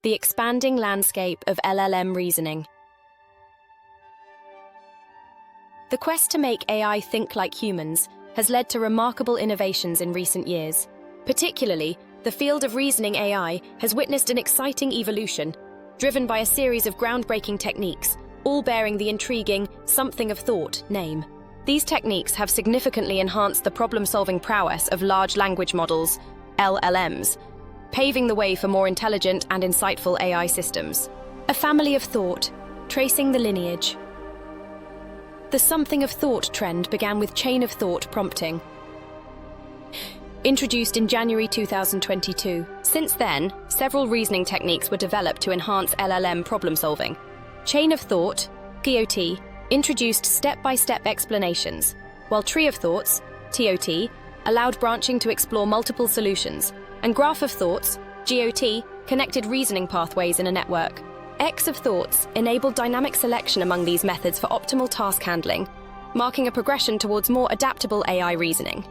The expanding landscape of LLM reasoning. The quest to make AI think like humans has led to remarkable innovations in recent years. Particularly, the field of reasoning AI has witnessed an exciting evolution, driven by a series of groundbreaking techniques, all bearing the intriguing something of thought name. These techniques have significantly enhanced the problem-solving prowess of large language models, LLMs, paving the way for more intelligent and insightful AI systems. A family of thought, tracing the lineage. The something of thought trend began with chain of thought prompting, introduced in January 2022. Since then, several reasoning techniques were developed to enhance LLM problem-solving. Chain of thought, POT, introduced step-by-step explanations, while tree of thoughts, TOT, allowed branching to explore multiple solutions, and graph of thoughts, GOT, connected reasoning pathways in a network. X of thoughts enabled dynamic selection among these methods for optimal task handling, marking a progression towards more adaptable AI reasoning.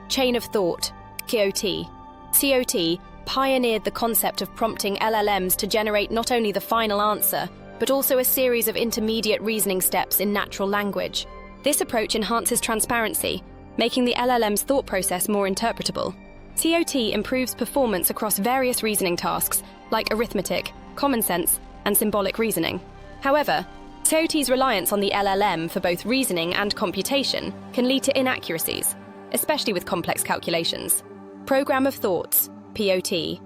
Chain of thought, KOT, TOT, pioneered the concept of prompting LLMs to generate not only the final answer, but also a series of intermediate reasoning steps in natural language. This approach enhances transparency, making the LLM's thought process more interpretable. TOT improves performance across various reasoning tasks, like arithmetic, common sense, and symbolic reasoning. However, TOT's reliance on the LLM for both reasoning and computation can lead to inaccuracies, especially with complex calculations. Program of thoughts, POT.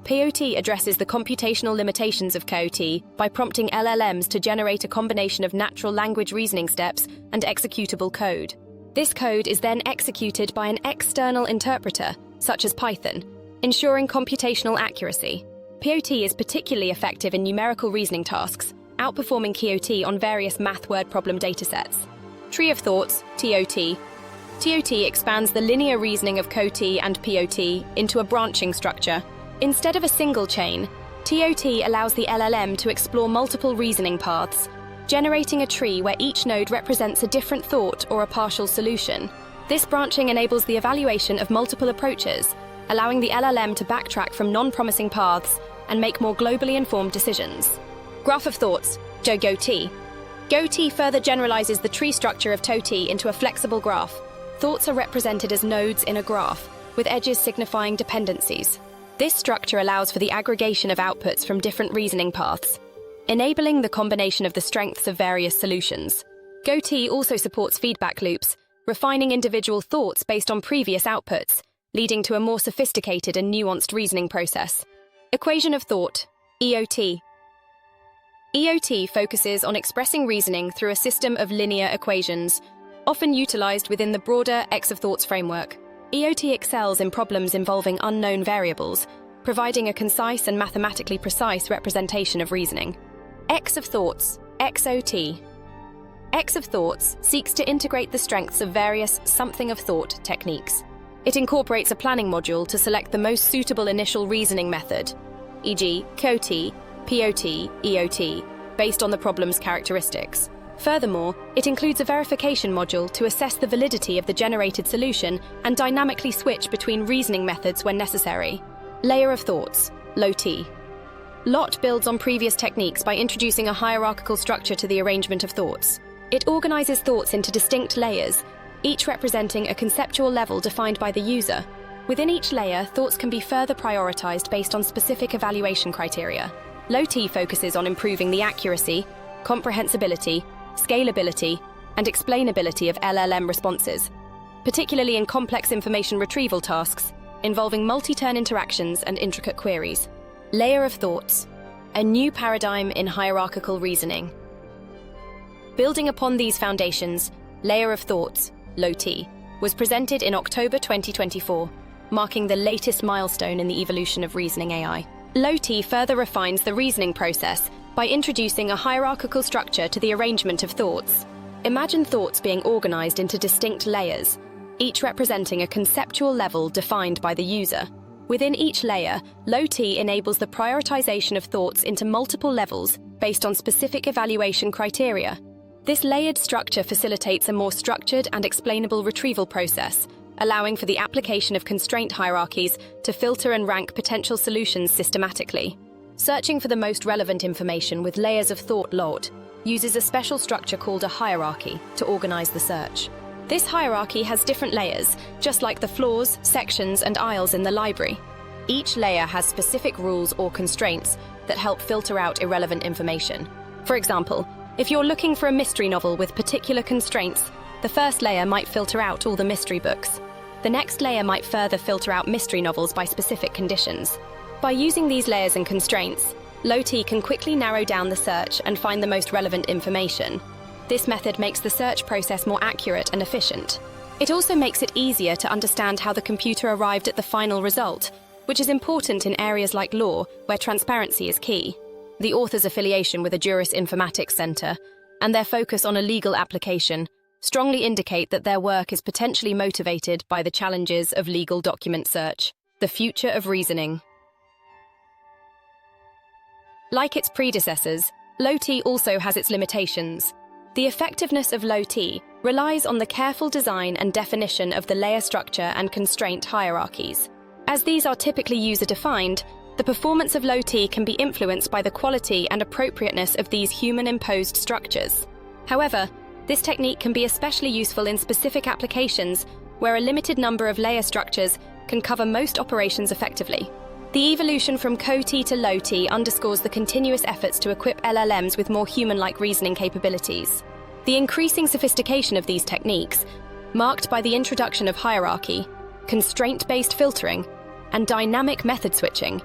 POT addresses the computational limitations of KOT by prompting LLMs to generate a combination of natural language reasoning steps and executable code. This code is then executed by an external interpreter, such as Python, ensuring computational accuracy. POT is particularly effective in numerical reasoning tasks, outperforming KOT on various math word problem datasets. Tree of thoughts, TOT. TOT expands the linear reasoning of KOT and POT into a branching structure. Instead of a single chain, TOT allows the LLM to explore multiple reasoning paths, generating a tree where each node represents a different thought or a partial solution. This branching enables the evaluation of multiple approaches, allowing the LLM to backtrack from non-promising paths and make more globally informed decisions. Graph of thoughts, GOT. GOT further generalizes the tree structure of TOT into a flexible graph. Thoughts are represented as nodes in a graph, with edges signifying dependencies. This structure allows for the aggregation of outputs from different reasoning paths, enabling the combination of the strengths of various solutions. GOT also supports feedback loops, refining individual thoughts based on previous outputs, leading to a more sophisticated and nuanced reasoning process. Equation of thought, EOT. EOT focuses on expressing reasoning through a system of linear equations, often utilized within the broader X of thoughts framework. EOT excels in problems involving unknown variables, providing a concise and mathematically precise representation of reasoning. X of thoughts, XOT. X of thoughts seeks to integrate the strengths of various something of thought techniques. It incorporates a planning module to select the most suitable initial reasoning method, e.g., KOT, POT, EOT, based on the problem's characteristics. Furthermore, it includes a verification module to assess the validity of the generated solution and dynamically switch between reasoning methods when necessary. Layer of thoughts, LOT. LOT builds on previous techniques by introducing a hierarchical structure to the arrangement of thoughts. It organizes thoughts into distinct layers, each representing a conceptual level defined by the user. Within each layer, thoughts can be further prioritized based on specific evaluation criteria. LOT focuses on improving the accuracy, comprehensibility, scalability, and explainability of LLM responses, particularly in complex information retrieval tasks involving multi-turn interactions and intricate queries. Layer of thoughts, a new paradigm in hierarchical reasoning. Building upon these foundations, Layer of Thoughts, LOT, was presented in October 2024, marking the latest milestone in the evolution of reasoning AI. LOT further refines the reasoning process by introducing a hierarchical structure to the arrangement of thoughts. Imagine thoughts being organized into distinct layers, each representing a conceptual level defined by the user. Within each layer, LOT enables the prioritization of thoughts into multiple levels based on specific evaluation criteria. This layered structure facilitates a more structured and explainable retrieval process, allowing for the application of constraint hierarchies to filter and rank potential solutions systematically. Searching for the most relevant information with layers of thought LLMs uses a special structure called a hierarchy to organize the search. This hierarchy has different layers, just like the floors, sections, and aisles in the library. Each layer has specific rules or constraints that help filter out irrelevant information. For example, if you're looking for a mystery novel with particular constraints, the first layer might filter out all the mystery books. The next layer might further filter out mystery novels by specific conditions. By using these layers and constraints, LLMs can quickly narrow down the search and find the most relevant information. This method makes the search process more accurate and efficient. It also makes it easier to understand how the computer arrived at the final result, which is important in areas like law, where transparency is key. The author's affiliation with a Juris Informatics Center and their focus on a legal application strongly indicate that their work is potentially motivated by the challenges of legal document search. The future of reasoning. Like its predecessors, LLMs also has its limitations. The effectiveness of LLMs relies on the careful design and definition of the layer structure and constraint hierarchies. As these are typically user-defined, the performance of LLMs can be influenced by the quality and appropriateness of these human-imposed structures. However, this technique can be especially useful in specific applications where a limited number of layer structures can cover most operations effectively. The evolution from CoT to LLMs underscores the continuous efforts to equip LLMs with more human-like reasoning capabilities. The increasing sophistication of these techniques, marked by the introduction of hierarchy, constraint-based filtering, and dynamic method switching,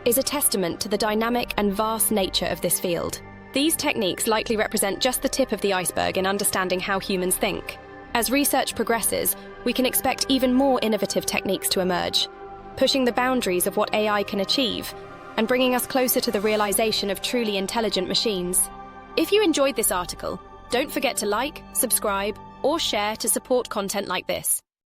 is a testament to the dynamic and vast nature of this field. These techniques likely represent just the tip of the iceberg in understanding how humans think. As research progresses, we can expect even more innovative techniques to emerge, pushing the boundaries of what AI can achieve and bringing us closer to the realization of truly intelligent machines. If you enjoyed this article, don't forget to like, subscribe, or share to support content like this.